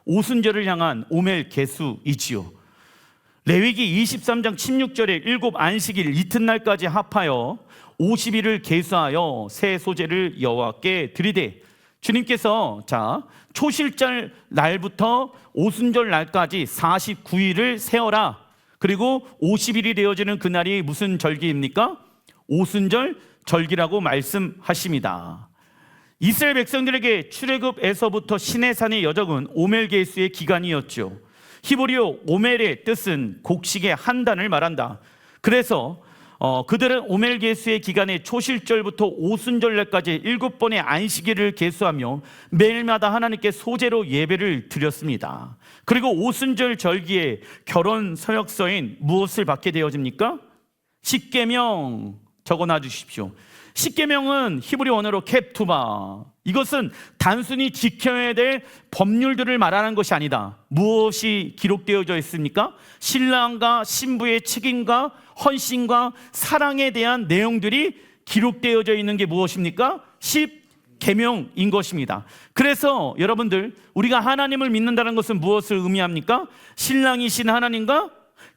오순절을 향한 오멜 계수이지요. 레위기 23장 16절에 7 안식일 이튿날까지 합하여 50일을 계수하여 새 소재를 여호와께 드리되, 주님께서 초실절 날부터 오순절 날까지 49일을 세어라. 그리고 50일이 되어지는 그날이 무슨 절기입니까? 오순절 절기라고 말씀하십니다. 이스라엘 백성들에게 출애굽에서부터 시내산의 여정은 오멜 계수의 기간이었죠. 히브리어 오멜의 뜻은 곡식의 한 단을 말한다. 그래서 그들은 오멜 계수의 기간에 초실절부터 오순절날까지 7번의 안식일을 계수하며 매일마다 하나님께 소제로 예배를 드렸습니다. 그리고 오순절 절기에 결혼 서약서인 무엇을 받게 되어집니까? 십계명 적어놔 주십시오. 십계명은 히브리 언어로 캡투바, 이것은 단순히 지켜야 될 법률들을 말하는 것이 아니다. 무엇이 기록되어져 있습니까? 신랑과 신부의 책임과 헌신과 사랑에 대한 내용들이 기록되어져 있는 게 무엇입니까? 십계명인 것입니다. 그래서 여러분들, 우리가 하나님을 믿는다는 것은 무엇을 의미합니까? 신랑이신 하나님과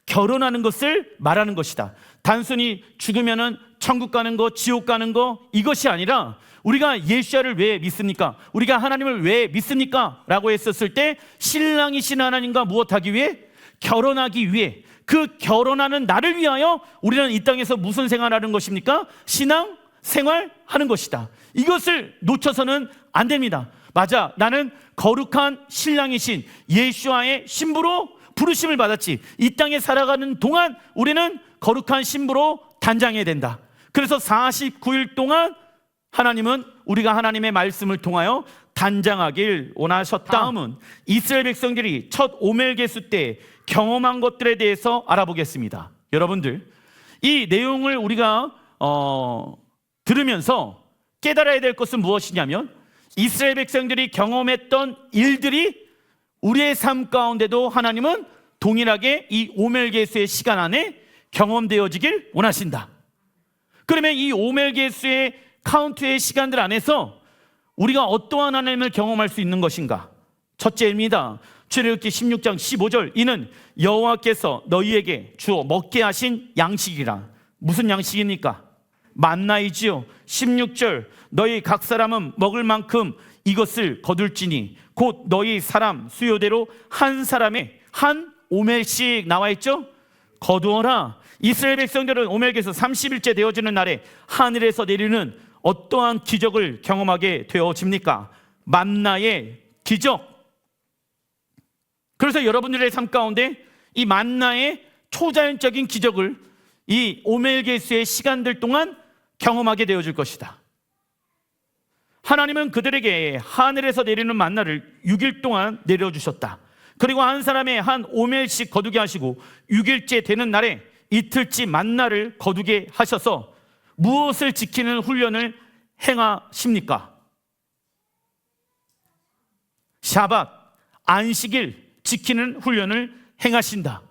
결혼하는 것을 말하는 것이다. 단순히 죽으면은 천국 가는 거, 지옥 가는 거, 이것이 아니라 우리가 예수야를 왜 믿습니까? 우리가 하나님을 왜 믿습니까? 라고 했었을 때 신랑이신 하나님과 무엇하기 위해? 결혼하기 위해. 그 결혼하는 나를 위하여 우리는 이 땅에서 무슨 생활하는 것입니까? 신앙 생활하는 것이다. 이것을 놓쳐서는 안 됩니다. 맞아, 나는 거룩한 신랑이신 예수와의 신부로 부르심을 받았지. 이 땅에 살아가는 동안 우리는 거룩한 신부로 단장해야 된다. 그래서 49일 동안 하나님은 우리가 하나님의 말씀을 통하여 단장하길 원하셨다. 다음은 이스라엘 백성들이 첫 오멜 계수 때 경험한 것들에 대해서 알아보겠습니다. 여러분들, 이 내용을 우리가 들으면서 깨달아야 될 것은 무엇이냐면, 이스라엘 백성들이 경험했던 일들이 우리의 삶 가운데도 하나님은 동일하게 이 오멜 계수의 시간 안에 경험되어지길 원하신다. 그러면 이 오멜 계수의 카운트의 시간들 안에서 우리가 어떠한 하나님을 경험할 수 있는 것인가? 첫째입니다. 출애굽기 16장 15절, 이는 여호와께서 너희에게 주어 먹게 하신 양식이라. 무슨 양식입니까? 만나이지요. 16절, 너희 각 사람은 먹을 만큼 이것을 거둘지니 곧 너희 사람 수요대로 한 사람의 한 오멜씩 나와 있죠? 거두어라. 이스라엘 백성들은 오멜에서 30일째 되어지는 날에 하늘에서 내리는 어떠한 기적을 경험하게 되어집니까? 만나의 기적. 그래서 여러분들의 삶 가운데 이 만나의 초자연적인 기적을 이 오멜 계수의 시간들 동안 경험하게 되어질 것이다. 하나님은 그들에게 하늘에서 내리는 만나를 6일 동안 내려주셨다. 그리고 한 사람의 한 오멜씩 거두게 하시고 6일째 되는 날에 이틀째 만나를 거두게 하셔서 무엇을 지키는 훈련을 행하십니까? 샤밧, 안식일 지키는 훈련을 행하신다.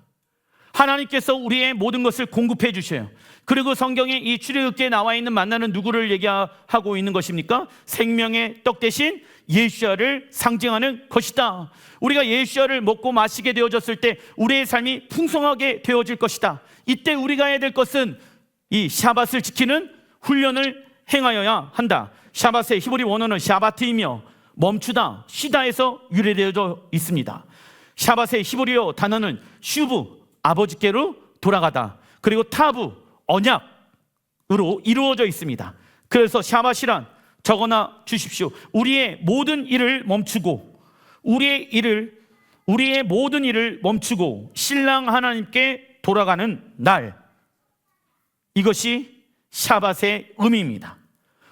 하나님께서 우리의 모든 것을 공급해 주셔요. 그리고 성경에 이 출애굽기에 나와 있는 만나는 누구를 얘기하고 있는 것입니까? 생명의 떡 대신 예수야를 상징하는 것이다. 우리가 예수야를 먹고 마시게 되어졌을 때 우리의 삶이 풍성하게 되어질 것이다. 이때 우리가 해야 될 것은 이 샤밧을 지키는 훈련을 행하여야 한다. 샤밧의 히브리 원어는 샤바트이며 멈추다, 쉬다에서 유래되어져 있습니다. 샤밧의 히브리어 단어는 슈브, 아버지께로 돌아가다, 그리고 타부, 언약으로 이루어져 있습니다. 그래서 샤밧이란 적어놔 주십시오. 우리의 모든 일을 멈추고, 우리의 모든 일을 멈추고 신랑 하나님께 돌아가는 날, 이것이 샤밧의 의미입니다.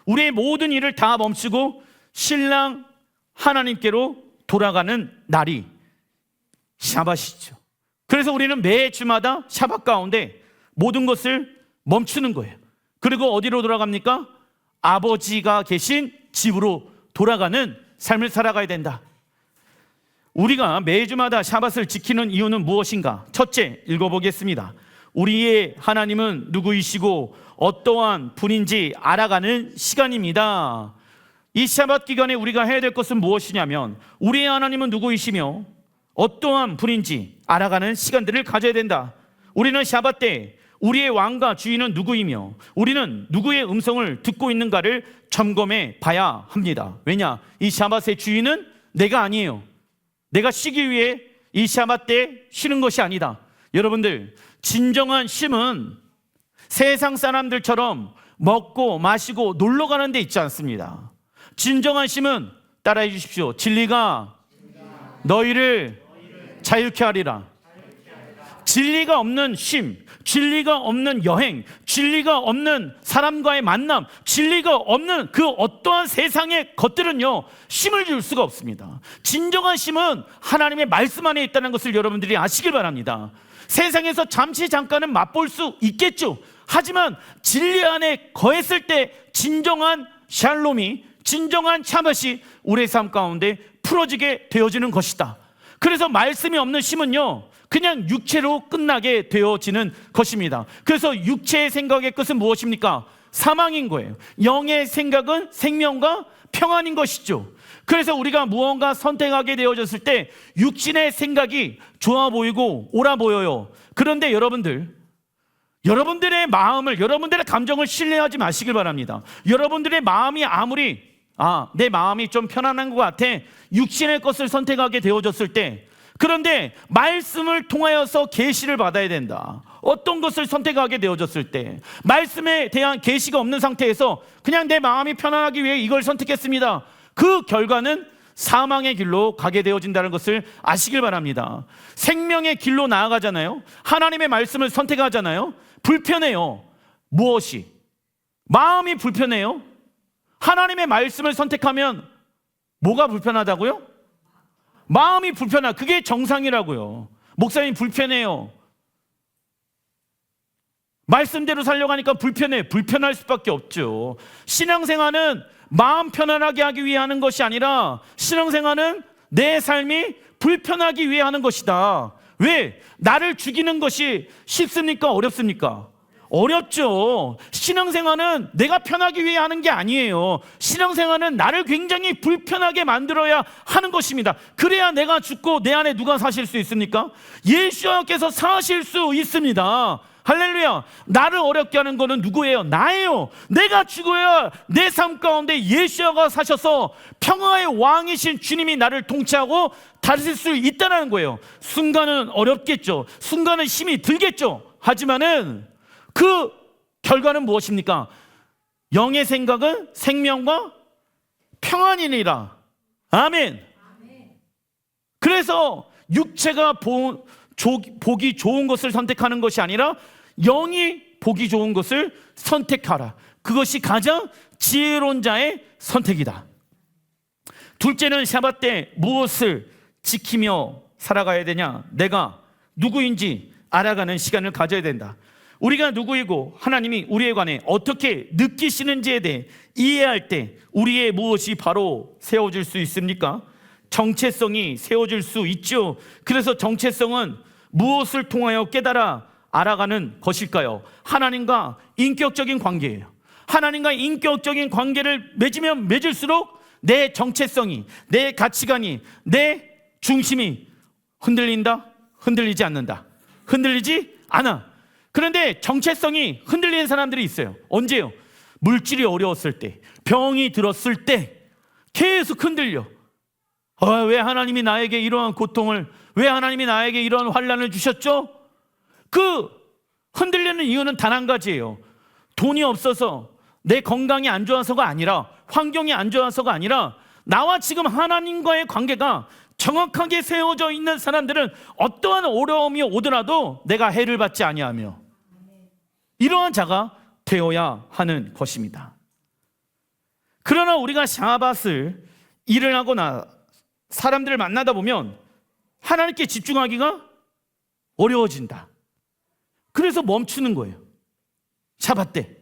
우리의 모든 일을 다 멈추고 신랑 하나님께로 돌아가는 날이 샤밧이죠. 그래서 우리는 매 주마다 샤밧 가운데 모든 것을 멈추는 거예요. 그리고 어디로 돌아갑니까? 아버지가 계신 집으로 돌아가는 삶을 살아가야 된다. 우리가 매주마다 샤밧을 지키는 이유는 무엇인가? 첫째, 읽어보겠습니다. 우리의 하나님은 누구이시고 어떠한 분인지 알아가는 시간입니다. 이 샤밧 기간에 우리가 해야 될 것은 무엇이냐면 우리의 하나님은 누구이시며 어떠한 분인지 알아가는 시간들을 가져야 된다. 우리는 샤밧 때 우리의 왕과 주인은 누구이며 우리는 누구의 음성을 듣고 있는가를 점검해 봐야 합니다. 왜냐? 이 샤밧의 주인은 내가 아니에요. 내가 쉬기 위해 이 샤밧 때 쉬는 것이 아니다. 여러분들, 진정한 쉼은 세상 사람들처럼 먹고 마시고 놀러 가는 데 있지 않습니다. 진정한 쉼은 따라해 주십시오. 진리가 너희를 자유케 하리라. 진리가 없는 쉼, 진리가 없는 여행, 진리가 없는 사람과의 만남, 진리가 없는 그 어떠한 세상의 것들은요, 쉼을 줄 수가 없습니다. 진정한 쉼은 하나님의 말씀 안에 있다는 것을 여러분들이 아시길 바랍니다. 세상에서 잠깐은 맛볼 수 있겠죠. 하지만 진리 안에 거했을 때 진정한 샬롬이, 진정한 샤밧이 우리의 삶 가운데 풀어지게 되어지는 것이다. 그래서 말씀이 없는 쉼은요, 그냥 육체로 끝나게 되어지는 것입니다. 그래서 육체의 생각의 끝은 무엇입니까? 사망인 거예요. 영의 생각은 생명과 평안인 것이죠. 그래서 우리가 무언가 선택하게 되어졌을 때 육신의 생각이 좋아 보이고 옳아 보여요. 그런데 여러분들의 마음을, 여러분들의 감정을 신뢰하지 마시길 바랍니다. 여러분들의 마음이 아무리 내 마음이 좀 편안한 것 같아, 육신의 것을 선택하게 되어졌을 때, 그런데 말씀을 통하여서 계시를 받아야 된다. 어떤 것을 선택하게 되어졌을 때 말씀에 대한 계시가 없는 상태에서 그냥 내 마음이 편안하기 위해 이걸 선택했습니다. 그 결과는 사망의 길로 가게 되어진다는 것을 아시길 바랍니다. 생명의 길로 나아가잖아요. 하나님의 말씀을 선택하잖아요. 불편해요. 무엇이? 마음이 불편해요. 하나님의 말씀을 선택하면 뭐가 불편하다고요? 마음이 불편하. 그게 정상이라고요. 목사님 불편해요. 말씀대로 살려고 하니까 불편해. 불편할 수밖에 없죠. 신앙생활은 마음 편안하게 하기 위해 하는 것이 아니라 신앙생활은 내 삶이 불편하기 위해 하는 것이다. 왜? 나를 죽이는 것이 쉽습니까? 어렵습니까? 어렵죠. 신앙생활은 내가 편하기 위해 하는 게 아니에요. 신앙생활은 나를 굉장히 불편하게 만들어야 하는 것입니다. 그래야 내가 죽고 내 안에 누가 사실 수 있습니까? 예수님께서 사실 수 있습니다. 할렐루야. 나를 어렵게 하는 거는 누구예요? 나예요. 내가 죽어야 내 삶 가운데 예수가 사셔서 평화의 왕이신 주님이 나를 통치하고 다스릴 수 있다는 거예요. 순간은 어렵겠죠. 순간은 힘이 들겠죠. 하지만은 그 결과는 무엇입니까? 영의 생각은 생명과 평안이니라. 아멘. 그래서 육체가 보기 좋은 것을 선택하는 것이 아니라 영이 보기 좋은 것을 선택하라. 그것이 가장 지혜로운 자의 선택이다. 둘째는 샤밧 때 무엇을 지키며 살아가야 되냐? 내가 누구인지 알아가는 시간을 가져야 된다. 우리가 누구이고 하나님이 우리에 관해 어떻게 느끼시는지에 대해 이해할 때 우리의 무엇이 바로 세워질 수 있습니까? 정체성이 세워질 수 있죠. 그래서 정체성은 무엇을 통하여 깨달아 알아가는 것일까요? 하나님과 인격적인 관계예요. 하나님과 인격적인 관계를 맺으면 맺을수록 내 정체성이, 내 가치관이, 내 중심이 흔들린다? 흔들리지 않는다? 흔들리지 않아. 그런데 정체성이 흔들리는 사람들이 있어요. 언제요? 물질이 어려웠을 때, 병이 들었을 때 계속 흔들려. 왜 하나님이 나에게 이러한 고통을, 왜 하나님이 나에게 이러한 환난을 주셨죠? 그 흔들리는 이유는 단 한 가지예요. 돈이 없어서, 내 건강이 안 좋아서가 아니라, 환경이 안 좋아서가 아니라, 나와 지금 하나님과의 관계가 정확하게 세워져 있는 사람들은 어떠한 어려움이 오더라도 내가 해를 받지 아니하며 이러한 자가 되어야 하는 것입니다. 그러나 우리가 샤밧을 일을 하거나 사람들을 만나다 보면 하나님께 집중하기가 어려워진다. 그래서 멈추는 거예요. 샤밧 때.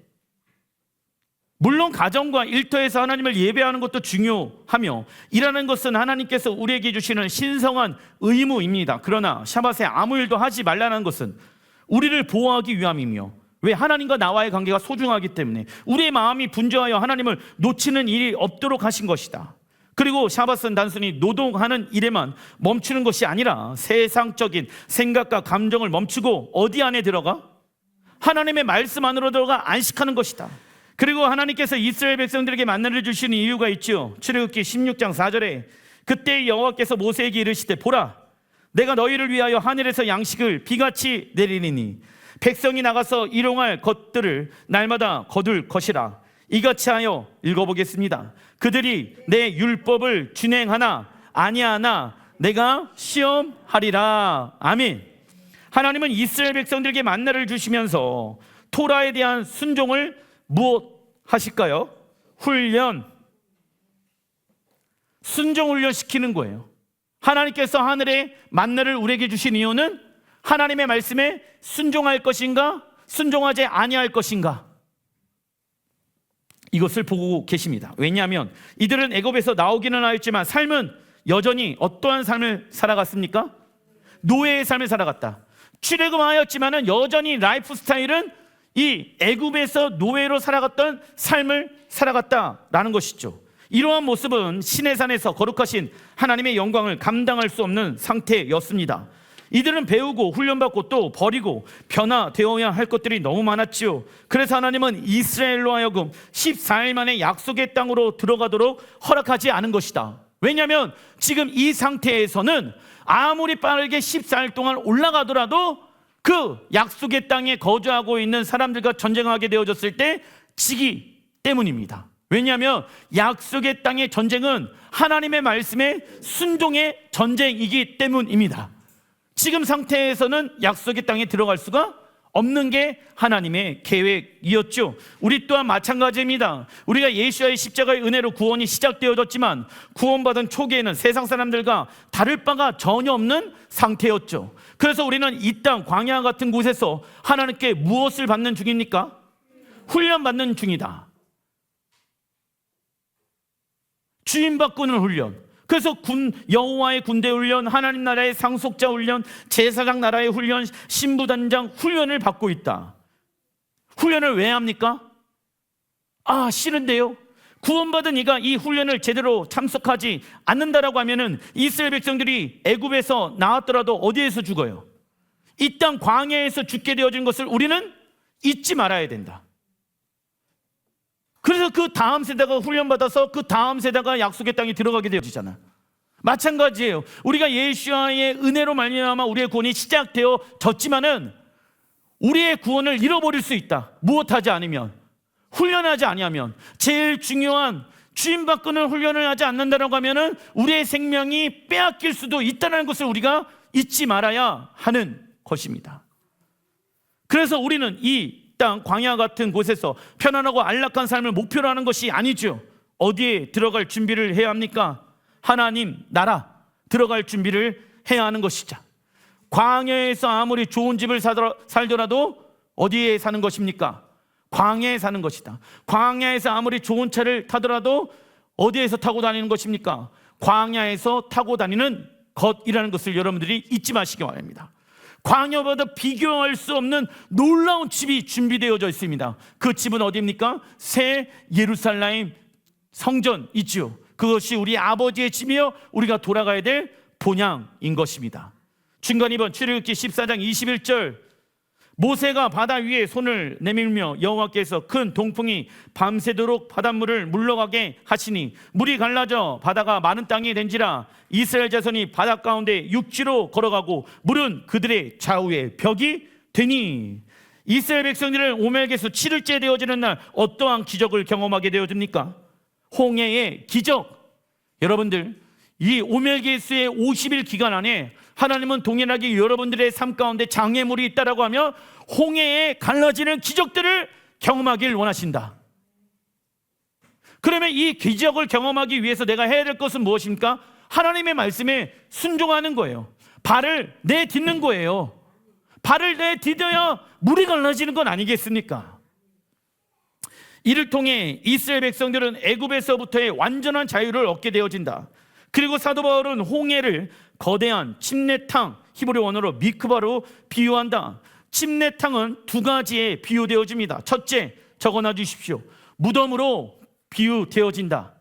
물론 가정과 일터에서 하나님을 예배하는 것도 중요하며 일하는 것은 하나님께서 우리에게 주시는 신성한 의무입니다. 그러나 샤밧에 아무 일도 하지 말라는 것은 우리를 보호하기 위함이며 왜? 하나님과 나와의 관계가 소중하기 때문에. 우리의 마음이 분주하여 하나님을 놓치는 일이 없도록 하신 것이다. 그리고 샤밧은 단순히 노동하는 일에만 멈추는 것이 아니라 세상적인 생각과 감정을 멈추고 어디 안에 들어가? 하나님의 말씀 안으로 들어가 안식하는 것이다. 그리고 하나님께서 이스라엘 백성들에게 만나를 주시는 이유가 있죠. 출애굽기 16장 4절에 그때 여호와께서 모세에게 이르시되 보라, 내가 너희를 위하여 하늘에서 양식을 비같이 내리리니 백성이 나가서 일용할 것들을 날마다 거둘 것이라. 이같이 하여 읽어보겠습니다. 그들이 내 율법을 준행하나 아니하나 내가 시험하리라. 아멘. 하나님은 이스라엘 백성들에게 만나를 주시면서 토라에 대한 순종을 무엇 하실까요? 순종 훈련 시키는 거예요. 하나님께서 하늘에 만나를 우리에게 주신 이유는 하나님의 말씀에 순종할 것인가, 순종하지 아니할 것인가, 이것을 보고 계십니다. 왜냐하면 이들은 애굽에서 나오기는 하였지만 삶은 여전히 어떠한 삶을 살아갔습니까? 노예의 삶을 살아갔다. 출애굽하였지만은 여전히 라이프 스타일은 이 애굽에서 노예로 살아갔던 삶을 살아갔다라는 것이죠. 이러한 모습은 시내산에서 거룩하신 하나님의 영광을 감당할 수 없는 상태였습니다. 이들은 배우고 훈련받고 또 버리고 변화되어야 할 것들이 너무 많았지요. 그래서 하나님은 이스라엘로 하여금 14일 만에 약속의 땅으로 들어가도록 허락하지 않은 것이다. 왜냐하면 지금 이 상태에서는 아무리 빠르게 14일 동안 올라가더라도 그 약속의 땅에 거주하고 있는 사람들과 전쟁하게 되어졌을 때 지기 때문입니다. 왜냐하면 약속의 땅의 전쟁은 하나님의 말씀에 순종의 전쟁이기 때문입니다. 지금 상태에서는 약속의 땅에 들어갈 수가 없는 게 하나님의 계획이었죠. 우리 또한 마찬가지입니다. 우리가 예수와의 십자가의 은혜로 구원이 시작되어졌지만 구원받은 초기에는 세상 사람들과 다를 바가 전혀 없는 상태였죠. 그래서 우리는 이 땅 광야 같은 곳에서 하나님께 무엇을 받는 중입니까? 훈련받는 중이다. 주인 바꾸는 훈련. 그래서 여호와의 군대 훈련, 하나님 나라의 상속자 훈련, 제사장 나라의 훈련, 신부단장 훈련을 받고 있다. 훈련을 왜 합니까? 싫은데요. 구원받은 이가 이 훈련을 제대로 참석하지 않는다라고 하면은 이스라엘 백성들이 애굽에서 나왔더라도 어디에서 죽어요? 이 땅 광야에서 죽게 되어진 것을 우리는 잊지 말아야 된다. 그래서 그 다음 세대가 훈련받아서 그 다음 세대가 약속의 땅에 들어가게 되어지잖아. 마찬가지예요. 우리가 예수와의 은혜로 말미암아 우리의 구원이 시작되어졌지만은 우리의 구원을 잃어버릴 수 있다. 무엇하지 않으면, 훈련하지 아니하면. 제일 중요한 주인 바꾸는 훈련을 하지 않는다라고 하면은 우리의 생명이 빼앗길 수도 있다는 것을 우리가 잊지 말아야 하는 것입니다. 그래서 우리는 이 땅 광야 같은 곳에서 편안하고 안락한 삶을 목표로 하는 것이 아니죠. 어디에 들어갈 준비를 해야 합니까? 하나님 나라 들어갈 준비를 해야 하는 것이죠. 광야에서 아무리 좋은 집을 살더라도 어디에 사는 것입니까? 광야에 사는 것이다. 광야에서 아무리 좋은 차를 타더라도 어디에서 타고 다니는 것입니까? 광야에서 타고 다니는 것이라는 것을 여러분들이 잊지 마시기 바랍니다. 광야보다 비교할 수 없는 놀라운 집이 준비되어져 있습니다. 그 집은 어디입니까? 새 예루살렘 성전이죠. 그것이 우리 아버지의 집이요 우리가 돌아가야 될 본향인 것입니다. 중간 2번 출애굽기 14장 21절 모세가 바다 위에 손을 내밀며 여호와께서 큰 동풍이 밤새도록 바닷물을 물러가게 하시니 물이 갈라져 바다가 많은 땅이 된지라 이스라엘 자손이 바다 가운데 육지로 걸어가고 물은 그들의 좌우에 벽이 되니. 이스라엘 백성들은 오멜개수 7일째 되어지는 날 어떠한 기적을 경험하게 되어집니까? 홍해의 기적. 여러분들 이 오멜개수의 50일 기간 안에 하나님은 동일하게 여러분들의 삶 가운데 장애물이 있다라고 하며 홍해에 갈라지는 기적들을 경험하길 원하신다. 그러면 이 기적을 경험하기 위해서 내가 해야 될 것은 무엇입니까? 하나님의 말씀에 순종하는 거예요. 발을 내딛는 거예요. 발을 내딛어야 물이 갈라지는 건 아니겠습니까? 이를 통해 이스라엘 백성들은 애굽에서부터의 완전한 자유를 얻게 되어진다. 그리고 사도 바울은 홍해를 거대한 침례탕, 히브리 원어로 미크바로 비유한다. 침례탕은 두 가지에 비유되어집니다. 첫째, 적어놔 주십시오. 무덤으로 비유되어진다.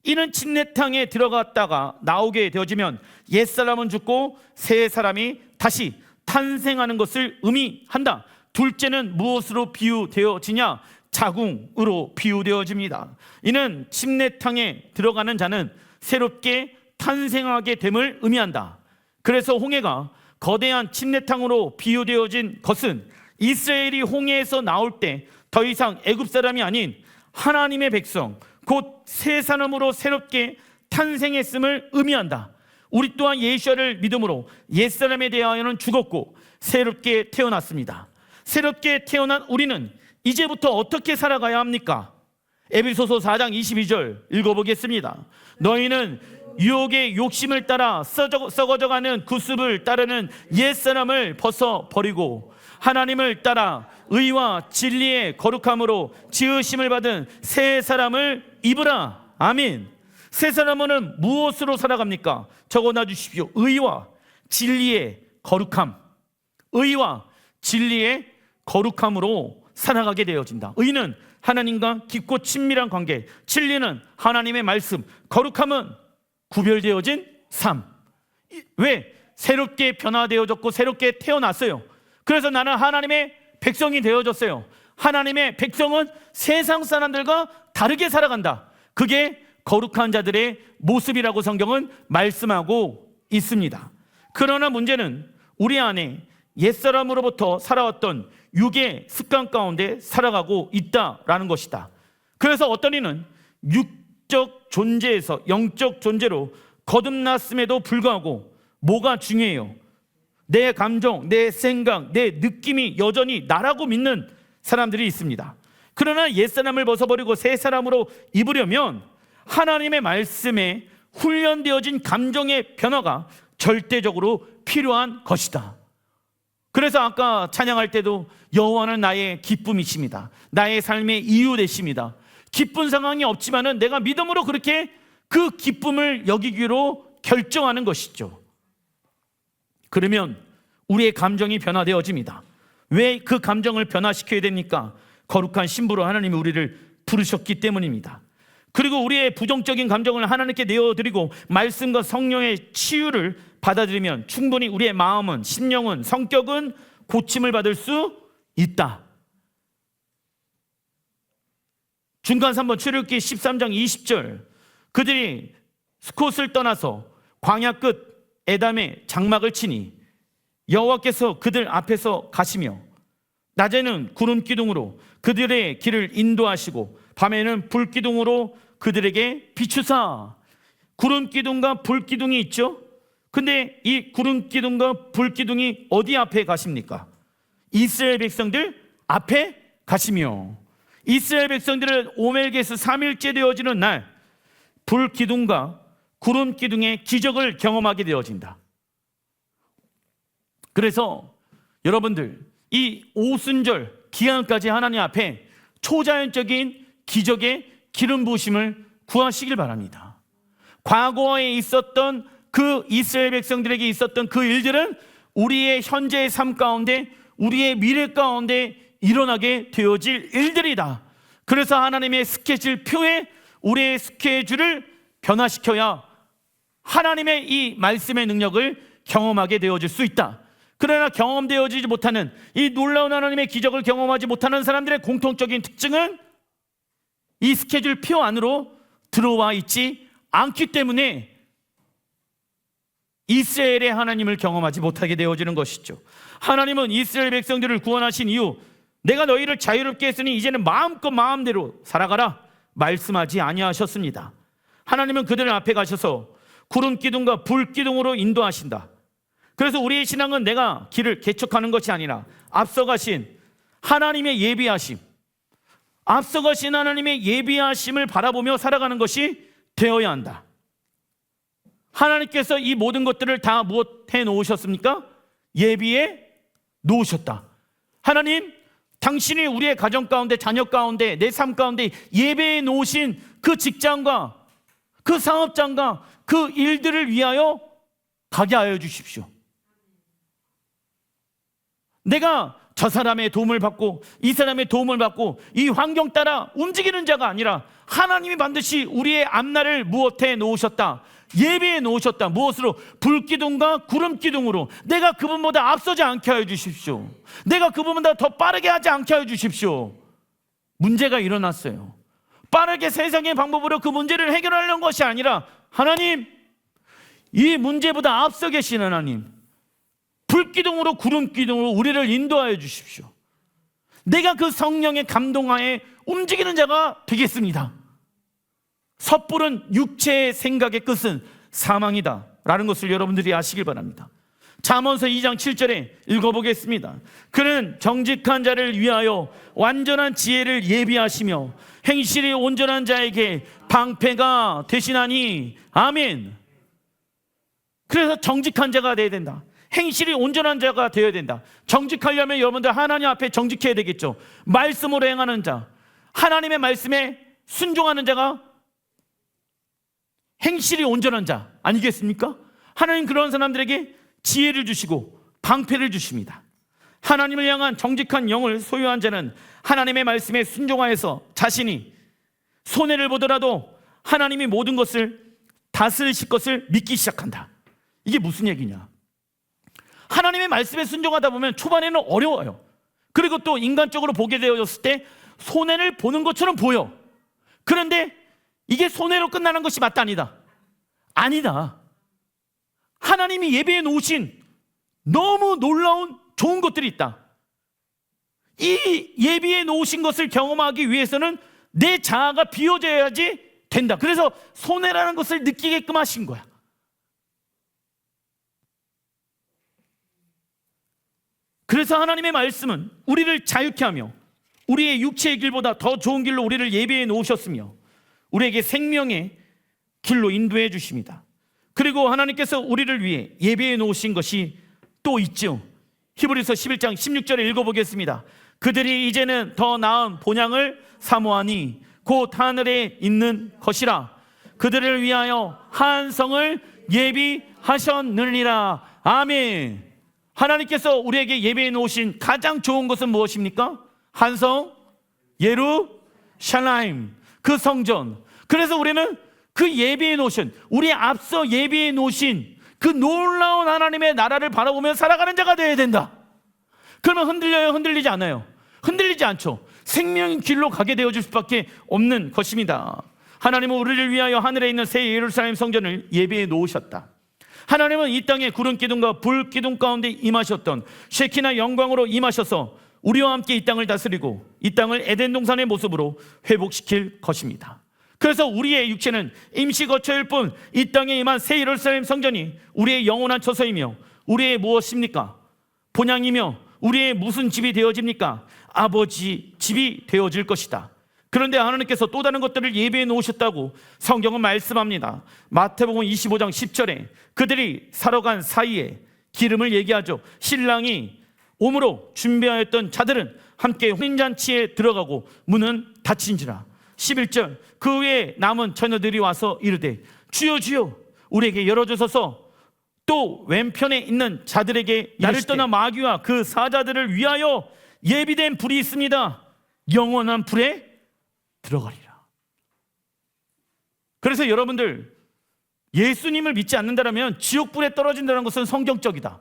이는 침례탕에 들어갔다가 나오게 되어지면 옛사람은 죽고 새 사람이 다시 탄생하는 것을 의미한다. 둘째는 무엇으로 비유되어지냐? 자궁으로 비유되어집니다. 이는 침례탕에 들어가는 자는 새롭게 탄생하게 됨을 의미한다. 그래서 홍해가 거대한 침례탕으로 비유되어진 것은 이스라엘이 홍해에서 나올 때 더 이상 애굽 사람이 아닌 하나님의 백성, 곧 새 사람으로 새롭게 탄생했음을 의미한다. 우리 또한 예수를 믿음으로 옛사람에 대하여는 죽었고 새롭게 태어났습니다. 새롭게 태어난 우리는 이제부터 어떻게 살아가야 합니까? 에베소서 4장 22절 읽어보겠습니다. 너희는 유혹의 욕심을 따라 썩어져가는 구습을 따르는 옛사람을 벗어버리고 하나님을 따라 의와 진리의 거룩함으로 지으심을 받은 새 사람을 입으라. 아멘. 새 사람은 무엇으로 살아갑니까? 적어놔 주십시오. 의와 진리의 거룩함. 의와 진리의 거룩함으로 살아가게 되어진다. 의는 하나님과 깊고 친밀한 관계, 진리는 하나님의 말씀, 거룩함은 구별되어진 삶. 왜? 새롭게 변화되어졌고 새롭게 태어났어요. 그래서 나는 하나님의 백성이 되어졌어요. 하나님의 백성은 세상 사람들과 다르게 살아간다. 그게 거룩한 자들의 모습이라고 성경은 말씀하고 있습니다. 그러나 문제는 우리 안에 옛사람으로부터 살아왔던 육의 습관 가운데 살아가고 있다라는 것이다. 그래서 어떤 이는 육적 존재에서 영적 존재로 거듭났음에도 불구하고 뭐가 중요해요? 내 감정, 내 생각, 내 느낌이 여전히 나라고 믿는 사람들이 있습니다. 그러나 옛사람을 벗어버리고 새 사람으로 입으려면 하나님의 말씀에 훈련되어진 감정의 변화가 절대적으로 필요한 것이다. 그래서 아까 찬양할 때도 여호와는 나의 기쁨이십니다. 나의 삶의 이유 되십니다. 기쁜 상황이 없지만은 내가 믿음으로 그렇게 그 기쁨을 여기기로 결정하는 것이죠. 그러면 우리의 감정이 변화되어집니다. 왜 그 감정을 변화시켜야 됩니까? 거룩한 신부로 하나님이 우리를 부르셨기 때문입니다. 그리고 우리의 부정적인 감정을 하나님께 내어드리고 말씀과 성령의 치유를 받아들이면 충분히 우리의 마음은, 심령은, 성격은 고침을 받을 수 있다. 중간산번 출애굽기 13장 20절, 그들이 스콧을 떠나서 광야 끝 에담에 장막을 치니 여호와께서 그들 앞에서 가시며 낮에는 구름 기둥으로 그들의 길을 인도하시고 밤에는 불 기둥으로 그들에게 비추사. 구름 기둥과 불 기둥이 있죠. 근데 이 구름 기둥과 불 기둥이 어디 앞에 가십니까? 이스라엘 백성들 앞에 가시며, 이스라엘 백성들은 오멜게스 3일째 되어지는 날 불 기둥과 구름 기둥의 기적을 경험하게 되어진다. 그래서 여러분들 이 오순절 기한까지 하나님 앞에 초자연적인 기적의 기름 부으심을 구하시길 바랍니다. 과거에 있었던 그 이스라엘 백성들에게 있었던 그 일들은 우리의 현재의 삶 가운데, 우리의 미래 가운데 일어나게 되어질 일들이다. 그래서 하나님의 스케줄표에 우리의 스케줄을 변화시켜야 하나님의 이 말씀의 능력을 경험하게 되어질 수 있다. 그러나 경험되어지지 못하는, 이 놀라운 하나님의 기적을 경험하지 못하는 사람들의 공통적인 특징은 이 스케줄표 안으로 들어와 있지 않기 때문에 이스라엘의 하나님을 경험하지 못하게 되어지는 것이죠. 하나님은 이스라엘 백성들을 구원하신 이후 내가 너희를 자유롭게 했으니 이제는 마음껏 마음대로 살아가라 말씀하지 아니하셨습니다. 하나님은 그들 앞에 가셔서 구름 기둥과 불 기둥으로 인도하신다. 그래서 우리의 신앙은 내가 길을 개척하는 것이 아니라 앞서가신 하나님의 예비하심, 앞서가신 하나님의 예비하심을 바라보며 살아가는 것이 되어야 한다. 하나님께서 이 모든 것들을 다 무엇 해 놓으셨습니까? 예비해 놓으셨다. 하나님, 당신이 우리의 가정 가운데, 자녀 가운데, 내 삶 가운데 예배해 놓으신 그 직장과 그 사업장과 그 일들을 위하여 가게 하여 주십시오. 내가 저 사람의 도움을 받고 이 사람의 도움을 받고 이 환경 따라 움직이는 자가 아니라 하나님이 반드시 우리의 앞날을 무엇해 놓으셨다? 예비해 놓으셨다. 무엇으로? 불기둥과 구름기둥으로. 내가 그분보다 앞서지 않게 하여 주십시오. 내가 그분보다 더 빠르게 하지 않게 하여 주십시오. 문제가 일어났어요. 빠르게 세상의 방법으로 그 문제를 해결하려는 것이 아니라 하나님, 이 문제보다 앞서 계신 하나님, 불기둥으로 구름기둥으로 우리를 인도하여 주십시오. 내가 그 성령의 감동하에 움직이는 자가 되겠습니다. 섣부른 육체의 생각의 끝은 사망이다 라는 것을 여러분들이 아시길 바랍니다. 잠언서 2장 7절에 읽어보겠습니다. 그는 정직한 자를 위하여 완전한 지혜를 예비하시며 행실이 온전한 자에게 방패가 되시나니. 아멘. 그래서 정직한 자가 되어야 된다. 행실이 온전한 자가 되어야 된다. 정직하려면 여러분들 하나님 앞에 정직해야 되겠죠. 말씀으로 행하는 자, 하나님의 말씀에 순종하는 자가 행실이 온전한 자 아니겠습니까? 하나님 그런 사람들에게 지혜를 주시고 방패를 주십니다. 하나님을 향한 정직한 영을 소유한 자는 하나님의 말씀에 순종하여서 자신이 손해를 보더라도 하나님이 모든 것을 다스리실 것을 믿기 시작한다. 이게 무슨 얘기냐? 하나님의 말씀에 순종하다 보면 초반에는 어려워요. 그리고 또 인간적으로 보게 되어졌을 때 손해를 보는 것처럼 보여. 그런데 이게 손해로 끝나는 것이 맞다 아니다? 아니다. 하나님이 예배해 놓으신 너무 놀라운 좋은 것들이 있다. 이 예비해 놓으신 것을 경험하기 위해서는 내 자아가 비워져야지 된다. 그래서 손해라는 것을 느끼게끔 하신 거야. 그래서 하나님의 말씀은 우리를 자유케 하며 우리의 육체의 길보다 더 좋은 길로 우리를 예비해 놓으셨으며 우리에게 생명의 길로 인도해 주십니다. 그리고 하나님께서 우리를 위해 예비해 놓으신 것이 또 있죠. 히브리서 11장 16절에 읽어보겠습니다. 그들이 이제는 더 나은 본향을 사모하니 곧 하늘에 있는 것이라. 그들을 위하여 한 성을 예비하셨느니라. 아멘. 하나님께서 우리에게 예배해 놓으신 가장 좋은 것은 무엇입니까? 한 성, 예루샬라임, 그 성전. 그래서 우리는 그 예배해 놓으신, 우리 앞서 예배해 놓으신 그 놀라운 하나님의 나라를 바라보며 살아가는 자가 되어야 된다. 그러면 흔들려요? 흔들리지 않아요? 흔들리지 않죠. 생명의 길로 가게 되어질 수밖에 없는 것입니다. 하나님은 우리를 위하여 하늘에 있는 새 예루살렘 성전을 예배해 놓으셨다. 하나님은 이 땅에 구름 기둥과 불 기둥 가운데 임하셨던 쉐키나 영광으로 임하셔서 우리와 함께 이 땅을 다스리고 이 땅을 에덴 동산의 모습으로 회복시킬 것입니다. 그래서 우리의 육체는 임시 거처일 뿐 이 땅에 임한 새 예루살렘 성전이 우리의 영원한 처소이며 우리의 무엇입니까? 본향이며 우리의 무슨 집이 되어집니까? 아버지 집이 되어질 것이다. 그런데 하나님께서 또 다른 것들을 예비해 놓으셨다고 성경은 말씀합니다. 마태복음 25장 10절에 그들이 사러 간 사이에 기름을 얘기하죠. 신랑이 오므로 준비하였던 자들은 함께 혼인잔치에 들어가고 문은 닫힌지라. 11절 그 후에 남은 처녀들이 와서 이르되 주여 주여 우리에게 열어주소서. 또 왼편에 있는 자들에게 나를 떠나 마귀와 그 사자들을 위하여 예비된 불이 있습니다. 영원한 불에 들어가리라. 그래서 여러분들 예수님을 믿지 않는다면 지옥불에 떨어진다는 것은 성경적이다.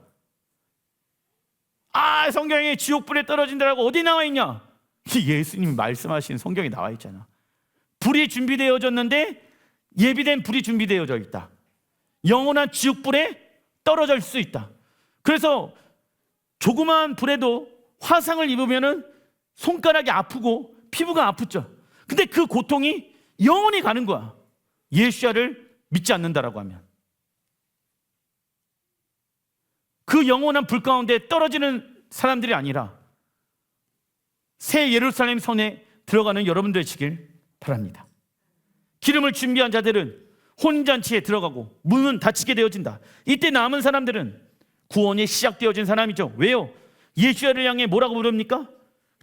성경에 지옥불에 떨어진다라고 어디 나와 있냐? 예수님이 말씀하신 성경에 나와 있잖아. 불이 준비되어졌는데 예비된 불이 준비되어져 있다. 영원한 지옥불에 떨어질 수 있다. 그래서 조그마한 불에도 화상을 입으면 손가락이 아프고 피부가 아프죠. 근데 그 고통이 영원히 가는 거야. 예수야를 믿지 않는다라고 하면. 그 영원한 불 가운데 떨어지는 사람들이 아니라 새 예루살렘 성에 들어가는 여러분들 되시길 바랍니다. 기름을 준비한 자들은 혼인잔치에 들어가고 문은 닫히게 되어진다. 이때 남은 사람들은 구원이 시작되어진 사람이죠. 왜요? 예수야를 향해 뭐라고 부릅니까?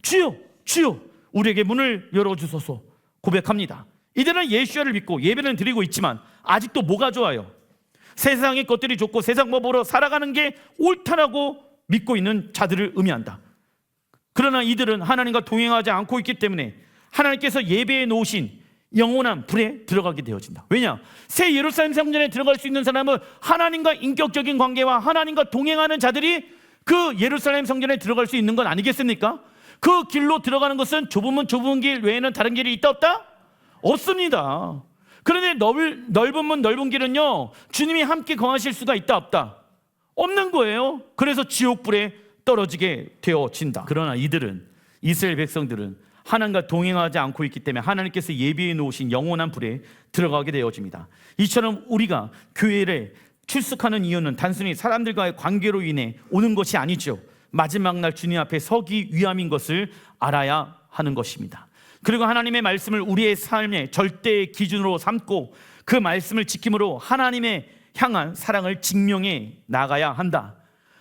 주여 주여 우리에게 문을 열어주소서 고백합니다. 이들은 예수야를 믿고 예배는 드리고 있지만 아직도 뭐가 좋아요? 세상의 것들이 좋고 세상 법으로 살아가는 게 옳다라고 믿고 있는 자들을 의미한다. 그러나 이들은 하나님과 동행하지 않고 있기 때문에 하나님께서 예배해 놓으신 영원한 불에 들어가게 되어진다. 왜냐? 새 예루살렘 성전에 들어갈 수 있는 사람은 하나님과 인격적인 관계와 하나님과 동행하는 자들이 그 예루살렘 성전에 들어갈 수 있는 건 아니겠습니까? 그 길로 들어가는 것은 좁으면 좁은 길 외에는 다른 길이 있다 없다? 없습니다. 그런데 넓으면 넓은 길은요, 주님이 함께 거하실 수가 있다 없다? 없는 거예요. 그래서 지옥불에 떨어지게 되어진다. 그러나 이들은, 이스라엘 백성들은 하나님과 동행하지 않고 있기 때문에 하나님께서 예비해 놓으신 영원한 불에 들어가게 되어집니다. 이처럼 우리가 교회를 출석하는 이유는 단순히 사람들과의 관계로 인해 오는 것이 아니죠. 마지막 날 주님 앞에 서기 위함인 것을 알아야 하는 것입니다. 그리고 하나님의 말씀을 우리의 삶의 절대의 기준으로 삼고 그 말씀을 지킴으로 하나님의 향한 사랑을 증명해 나가야 한다.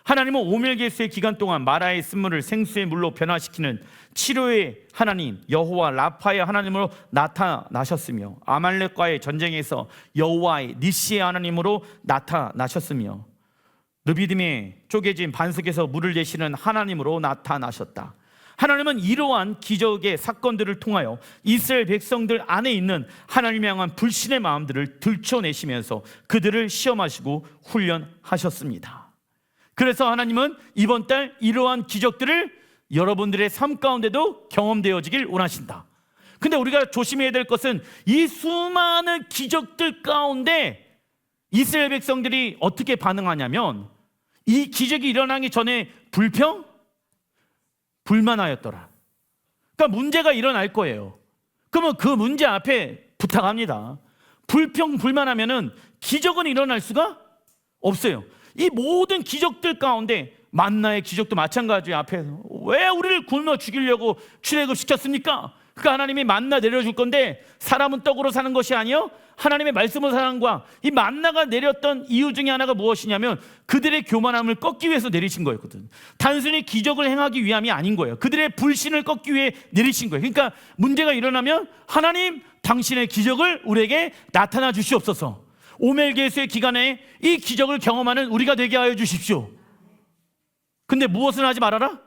하나님은 오멜개수의 기간 동안 마라의 쓴물을 생수의 물로 변화시키는 치료의 하나님 여호와 라파의 하나님으로 나타나셨으며 아말렉과의 전쟁에서 여호와의 니시의 하나님으로 나타나셨으며 르비딤에 쪼개진 반석에서 물을 내시는 하나님으로 나타나셨다. 하나님은 이러한 기적의 사건들을 통하여 이스라엘 백성들 안에 있는 하나님을 향한 불신의 마음들을 들춰내시면서 그들을 시험하시고 훈련하셨습니다. 그래서 하나님은 이번 달 이러한 기적들을 여러분들의 삶 가운데도 경험되어지길 원하신다. 근데 우리가 조심해야 될 것은 이 수많은 기적들 가운데 이스라엘 백성들이 어떻게 반응하냐면 이 기적이 일어나기 전에 불만하였더라. 그러니까 문제가 일어날 거예요. 그러면 그 문제 앞에 부탁합니다. 불만하면은 기적은 일어날 수가 없어요. 이 모든 기적들 가운데 만나의 기적도 마찬가지예요. 앞에서 왜 우리를 굶어 죽이려고 출애굽시켰습니까? 그러니까 하나님이 만나 내려줄 건데 사람은 떡으로 사는 것이 아니요 하나님의 말씀으로 사는 것과 이 만나가 내렸던 이유 중에 하나가 무엇이냐면 그들의 교만함을 꺾기 위해서 내리신 거였거든. 단순히 기적을 행하기 위함이 아닌 거예요. 그들의 불신을 꺾기 위해 내리신 거예요. 그러니까 문제가 일어나면 하나님 당신의 기적을 우리에게 나타나 주시옵소서. 오멜개수의 기간에 이 기적을 경험하는 우리가 되게 하여 주십시오. 근데 무엇을 하지 말아라?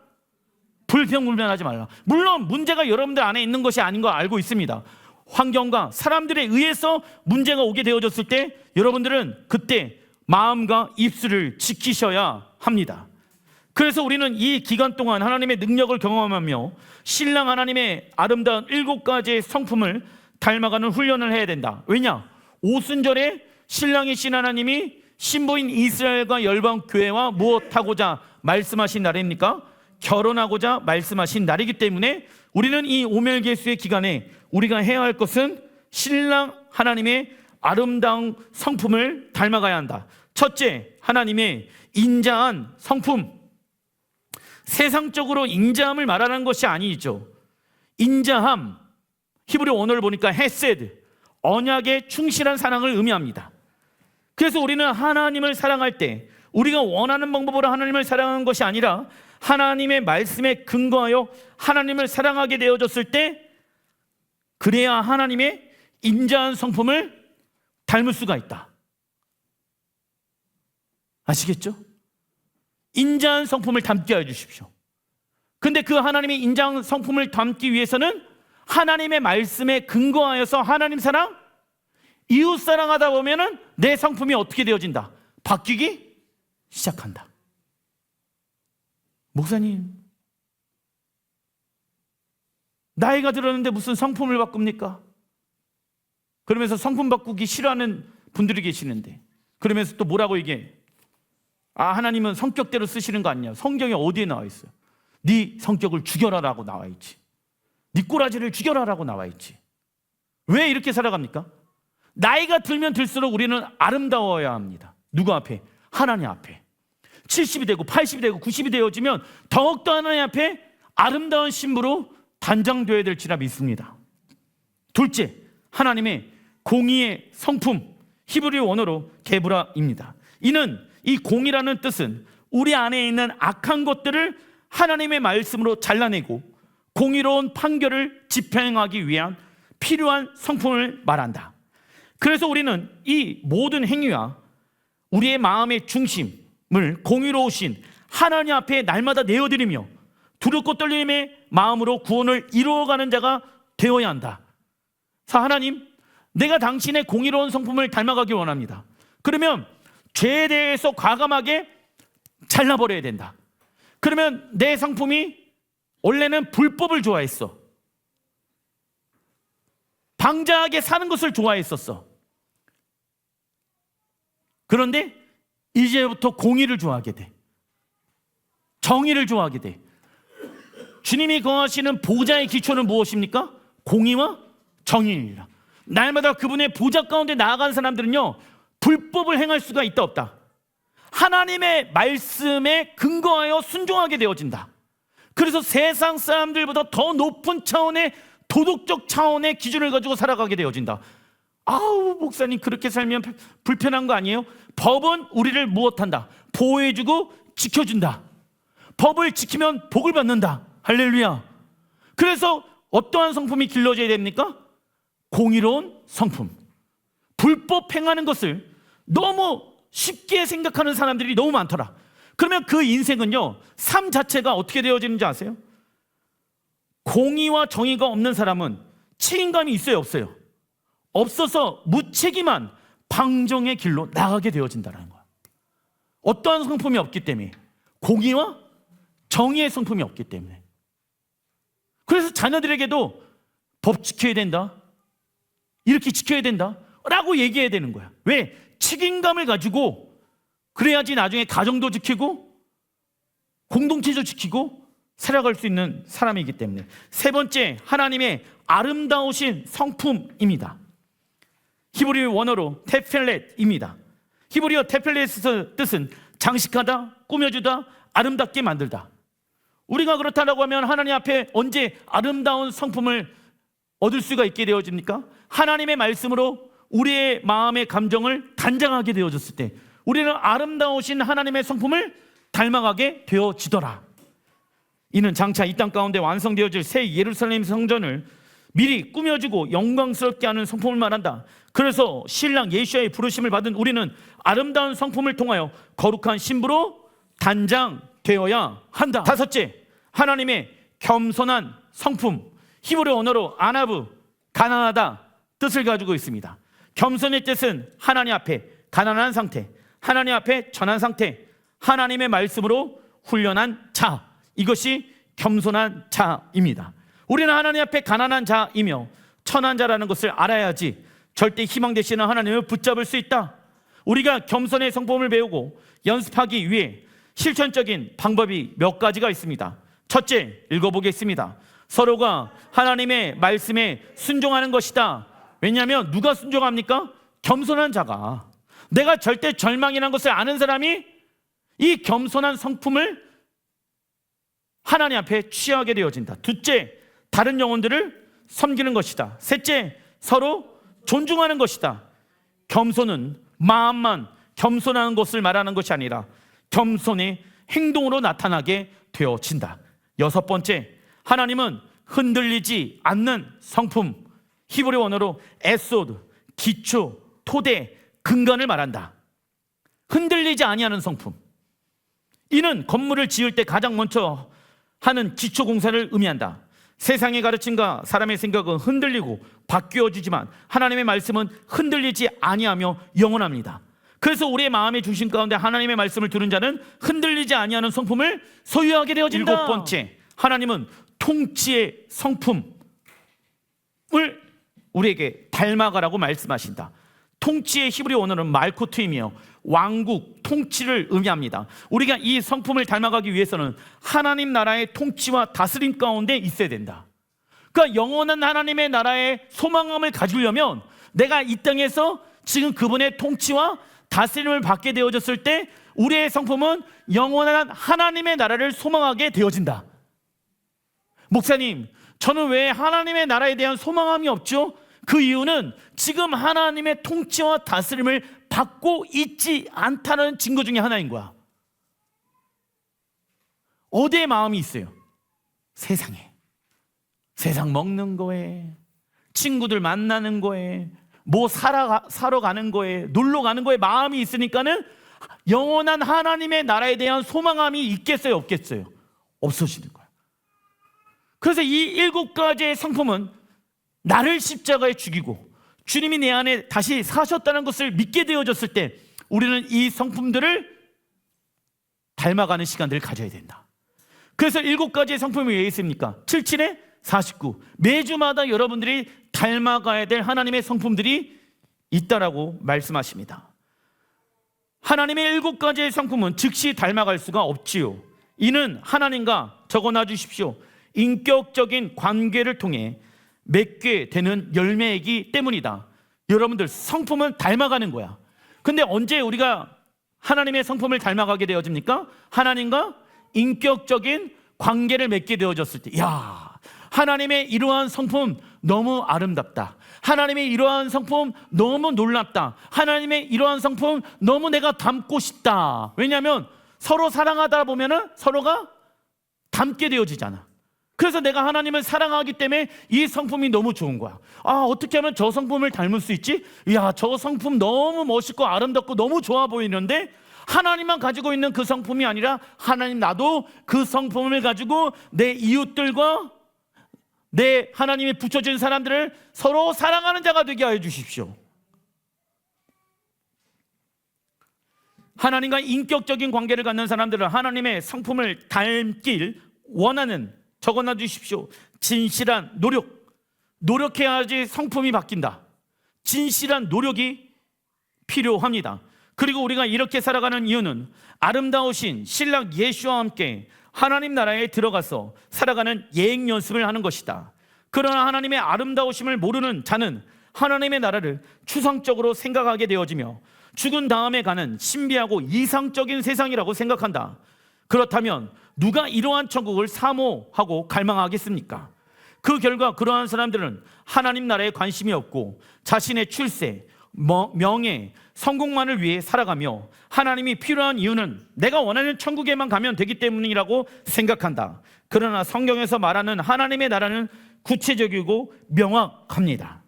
불평불만하지 말라. 물론 문제가 여러분들 안에 있는 것이 아닌 거 알고 있습니다. 환경과 사람들에 의해서 문제가 오게 되어졌을 때 여러분들은 그때 마음과 입술을 지키셔야 합니다. 그래서 우리는 이 기간 동안 하나님의 능력을 경험하며 신랑 하나님의 아름다운 7가지의 성품을 닮아가는 훈련을 해야 된다. 왜냐? 오순절에 신랑이신 하나님이 신부인 이스라엘과 열방 교회와 무엇하고자 말씀하신 날입니까? 결혼하고자 말씀하신 날이기 때문에 우리는 이 오멜개수의 기간에 우리가 해야 할 것은 신랑 하나님의 아름다운 성품을 닮아가야 한다. 첫째, 하나님의 인자한 성품. 세상적으로 인자함을 말하는 것이 아니죠. 인자함, 히브리 원어를 보니까 헤세드, 언약에 충실한 사랑을 의미합니다. 그래서 우리는 하나님을 사랑할 때 우리가 원하는 방법으로 하나님을 사랑하는 것이 아니라 하나님의 말씀에 근거하여 하나님을 사랑하게 되어졌을 때 그래야 하나님의 인자한 성품을 닮을 수가 있다. 아시겠죠? 인자한 성품을 닮게 해 주십시오. 근데 그 하나님의 인자한 성품을 닮기 위해서는 하나님의 말씀에 근거하여서 하나님 사랑, 이웃 사랑하다 보면은 내 성품이 어떻게 되어진다? 바뀌기 시작한다. 목사님, 나이가 들었는데 무슨 성품을 바꿉니까? 그러면서 성품 바꾸기 싫어하는 분들이 계시는데 그러면서 또 뭐라고 얘기해? 하나님은 성격대로 쓰시는 거 아니냐? 성경에 어디에 나와 있어요? 네 성격을 죽여라라고 나와 있지. 네 꼬라지를 죽여라라고 나와 있지. 왜 이렇게 살아갑니까? 나이가 들면 들수록 우리는 아름다워야 합니다. 누구 앞에? 하나님 앞에. 70이 되고 80이 되고 90이 되어지면 더욱더 하나님 앞에 아름다운 신부로 단장되어야 될지라 믿습니다. 둘째, 하나님의 공의의 성품, 히브리 원어로 게브라입니다. 이는 이 공의라는 뜻은 우리 안에 있는 악한 것들을 하나님의 말씀으로 잘라내고 공의로운 판결을 집행하기 위한 필요한 성품을 말한다. 그래서 우리는 이 모든 행위와 우리의 마음의 중심을 공의로우신 하나님 앞에 날마다 내어드리며 두렵고 떨림의 마음으로 구원을 이루어가는 자가 되어야 한다. 자, 하나님, 내가 당신의 공의로운 성품을 닮아가기 원합니다. 그러면 죄에 대해서 과감하게 잘라버려야 된다. 그러면 내 성품이 원래는 불법을 좋아했어. 방자하게 사는 것을 좋아했었어. 그런데 이제부터 공의를 좋아하게 돼. 정의를 좋아하게 돼. 주님이 거하시는 보좌의 기초는 무엇입니까? 공의와 정의입니다. 날마다 그분의 보좌 가운데 나아간 사람들은요, 불법을 행할 수가 있다 없다. 하나님의 말씀에 근거하여 순종하게 되어진다. 그래서 세상 사람들보다 더 높은 차원의 도덕적 차원의 기준을 가지고 살아가게 되어진다. 아우, 목사님 그렇게 살면 불편한 거 아니에요? 법은 우리를 무엇한다? 보호해주고 지켜준다. 법을 지키면 복을 받는다. 할렐루야. 그래서 어떠한 성품이 길러져야 됩니까? 공의로운 성품. 불법 행하는 것을 너무 쉽게 생각하는 사람들이 너무 많더라. 그러면 그 인생은요, 삶 자체가 어떻게 되어지는지 아세요? 공의와 정의가 없는 사람은 책임감이 있어요, 없어요? 없어서 무책임한 방종의 길로 나가게 되어진다는 거야. 어떠한 성품이 없기 때문에, 공의와 정의의 성품이 없기 때문에. 그래서 자녀들에게도 법 지켜야 된다, 이렇게 지켜야 된다 라고 얘기해야 되는 거야. 왜? 책임감을 가지고 그래야지 나중에 가정도 지키고 공동체도 지키고 살아갈 수 있는 사람이기 때문에. 세 번째, 하나님의 아름다우신 성품입니다. 히브리어 원어로 테펠렛입니다. 히브리어 테펠렛의 뜻은 장식하다, 꾸며주다, 아름답게 만들다. 우리가 그렇다라고 하면 하나님 앞에 언제 아름다운 성품을 얻을 수가 있게 되어집니까? 하나님의 말씀으로 우리의 마음의 감정을 단장하게 되어졌을 때 우리는 아름다우신 하나님의 성품을 닮아가게 되어지더라. 이는 장차 이 땅 가운데 완성되어질 새 예루살렘 성전을 미리 꾸며주고 영광스럽게 하는 성품을 말한다. 그래서 신랑 예수야의 부르심을 받은 우리는 아름다운 성품을 통하여 거룩한 신부로 단장되어야 한다. 다섯째, 하나님의 겸손한 성품. 히브리 언어로 아나브, 가난하다 뜻을 가지고 있습니다. 겸손의 뜻은 하나님 앞에 가난한 상태, 하나님 앞에 전한 상태, 하나님의 말씀으로 훈련한 자, 이것이 겸손한 자입니다. 우리는 하나님 앞에 가난한 자이며 천한 자라는 것을 알아야지 절대 희망 되시는 하나님을 붙잡을 수 있다. 우리가 겸손의 성품을 배우고 연습하기 위해 실천적인 방법이 몇 가지가 있습니다. 첫째, 읽어보겠습니다. 서로가 하나님의 말씀에 순종하는 것이다. 왜냐하면 누가 순종합니까? 겸손한 자가. 내가 절대 절망이라는 것을 아는 사람이 이 겸손한 성품을 하나님 앞에 취하게 되어진다. 둘째, 다른 영혼들을 섬기는 것이다. 셋째, 서로 존중하는 것이다. 겸손은 마음만 겸손한 것을 말하는 것이 아니라 겸손의 행동으로 나타나게 되어진다. 여섯 번째, 하나님은 흔들리지 않는 성품. 히브리 원어로 에소드, 기초, 토대, 근간을 말한다. 흔들리지 아니하는 성품. 이는 건물을 지을 때 가장 먼저 하는 기초 공사를 의미한다. 세상의 가르침과 사람의 생각은 흔들리고 바뀌어지지만 하나님의 말씀은 흔들리지 아니하며 영원합니다. 그래서 우리의 마음의 중심 가운데 하나님의 말씀을 들은 자는 흔들리지 아니하는 성품을 소유하게 되어진다. 일곱 번째, 하나님은 통치의 성품을 우리에게 닮아가라고 말씀하신다. 통치의 히브리 원어는 말코트이며 왕국, 통치를 의미합니다. 우리가 이 성품을 닮아가기 위해서는 하나님 나라의 통치와 다스림 가운데 있어야 된다. 그러니까 영원한 하나님의 나라의 소망감을 가지려면 내가 이 땅에서 지금 그분의 통치와 다스림을 받게 되어졌을 때 우리의 성품은 영원한 하나님의 나라를 소망하게 되어진다. 목사님, 저는 왜 하나님의 나라에 대한 소망감이 없죠? 그 이유는 지금 하나님의 통치와 다스림을 받고 있지 않다는 증거 중에 하나인 거야. 어디에 마음이 있어요? 세상에. 세상 먹는 거에, 친구들 만나는 거에, 뭐 사러 가는 거에, 놀러 가는 거에 마음이 있으니까는 영원한 하나님의 나라에 대한 소망함이 있겠어요, 없겠어요? 없어지는 거예요. 그래서 이 7가지의 성품은 나를 십자가에 죽이고 주님이 내 안에 다시 사셨다는 것을 믿게 되어졌을 때 우리는 이 성품들을 닮아가는 시간들을 가져야 된다. 그래서 7가지의 성품이 왜 있습니까? 77에 49. 매주마다 여러분들이 닮아가야 될 하나님의 성품들이 있다라고 말씀하십니다. 하나님의 7가지의 성품은 즉시 닮아갈 수가 없지요. 이는 하나님과, 적어놔 주십시오, 인격적인 관계를 통해 맺게 되는 열매이기 때문이다. 여러분들 성품은 닮아가는 거야. 근데 언제 우리가 하나님의 성품을 닮아가게 되어집니까? 하나님과 인격적인 관계를 맺게 되어졌을 때, 야, 하나님의 이러한 성품 너무 아름답다. 하나님의 이러한 성품 너무 놀랍다. 하나님의 이러한 성품 너무 내가 닮고 싶다. 왜냐하면 서로 사랑하다 보면은 서로가 닮게 되어지잖아. 그래서 내가 하나님을 사랑하기 때문에 이 성품이 너무 좋은 거야. 아, 어떻게 하면 저 성품을 닮을 수 있지? 야, 저 성품 너무 멋있고 아름답고 너무 좋아 보이는데 하나님만 가지고 있는 그 성품이 아니라 하나님, 나도 그 성품을 가지고 내 이웃들과 내 하나님이 붙여준 사람들을 서로 사랑하는 자가 되게 하여 주십시오. 하나님과 인격적인 관계를 갖는 사람들은 하나님의 성품을 닮길 원하는, 적어놔 주십시오, 진실한 노력해야지 성품이 바뀐다. 진실한 노력이 필요합니다. 그리고 우리가 이렇게 살아가는 이유는 아름다우신 신랑 예수와 함께 하나님 나라에 들어가서 살아가는 예행 연습을 하는 것이다. 그러나 하나님의 아름다우심을 모르는 자는 하나님의 나라를 추상적으로 생각하게 되어지며 죽은 다음에 가는 신비하고 이상적인 세상이라고 생각한다. 그렇다면 누가 이러한 천국을 사모하고 갈망하겠습니까? 그 결과 그러한 사람들은 하나님 나라에 관심이 없고 자신의 출세, 명예, 성공만을 위해 살아가며 하나님이 필요한 이유는 내가 원하는 천국에만 가면 되기 때문이라고 생각한다. 그러나 성경에서 말하는 하나님의 나라는 구체적이고 명확합니다.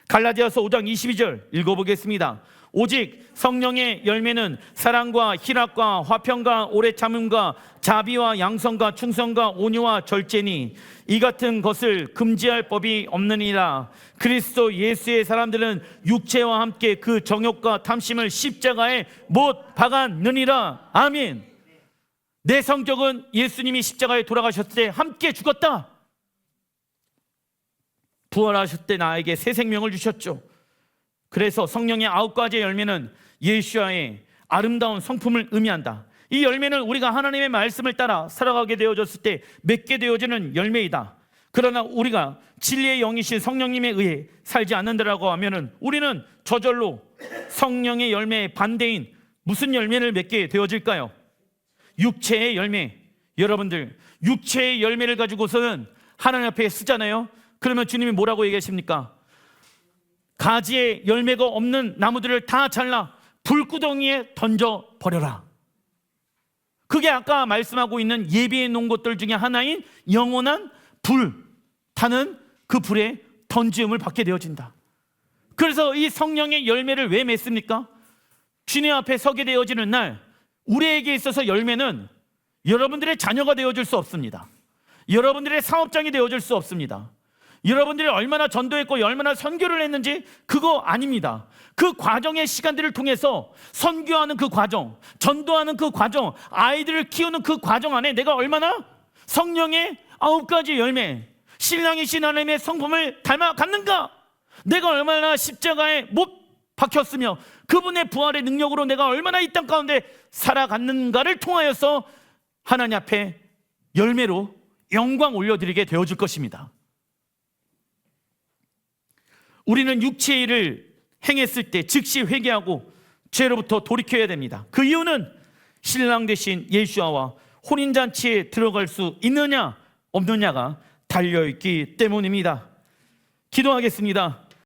갈라디아서 5장 22절 읽어보겠습니다. 오직 성령의 열매는 사랑과 희락과 화평과 오래 참음과 자비와 양성과 충성과 온유와 절제니 이 같은 것을 금지할 법이 없느니라. 그리스도 예수의 사람들은 육체와 함께 그 정욕과 탐심을 십자가에 못 박았느니라. 아멘. 내 성격은 예수님이 십자가에 돌아가셨을 때 함께 죽었다. 부활하셨을 때 나에게 새 생명을 주셨죠. 그래서 성령의 9가지의 열매는 예수와의 아름다운 성품을 의미한다. 이 열매는 우리가 하나님의 말씀을 따라 살아가게 되어졌을 때 맺게 되어지는 열매이다. 그러나 우리가 진리의 영이신 성령님에 의해 살지 않는다라고 하면은 우리는 저절로 성령의 열매의 반대인 무슨 열매를 맺게 되어질까요? 육체의 열매. 여러분들, 육체의 열매를 가지고서는 하나님 앞에 쓰잖아요. 그러면 주님이 뭐라고 얘기하십니까? 가지에 열매가 없는 나무들을 다 잘라 불구덩이에 던져버려라. 그게 아까 말씀하고 있는 예비해 놓은 것들 중에 하나인 영원한 불 타는 그 불에 던지음을 받게 되어진다. 그래서 이 성령의 열매를 왜 맺습니까? 주님 앞에 서게 되어지는 날 우리에게 있어서 열매는 여러분들의 자녀가 되어줄 수 없습니다. 여러분들의 사업장이 되어줄 수 없습니다. 여러분들이 얼마나 전도했고 얼마나 선교를 했는지 그거 아닙니다. 그 과정의 시간들을 통해서 선교하는 그 과정, 전도하는 그 과정, 아이들을 키우는 그 과정 안에 내가 얼마나 성령의 9가지 열매, 신랑이신 하나님의 성품을 닮아 갔는가? 내가 얼마나 십자가에 못 박혔으며 그분의 부활의 능력으로 내가 얼마나 이 땅 가운데 살아갔는가를 통하여서 하나님 앞에 열매로 영광 올려드리게 되어줄 것입니다. 우리는 육체의 일을 행했을 때 즉시 회개하고 죄로부터 돌이켜야 됩니다. 그 이유는 신랑 되신 예수와 혼인잔치에 들어갈 수 있느냐 없느냐가 달려있기 때문입니다. 기도하겠습니다.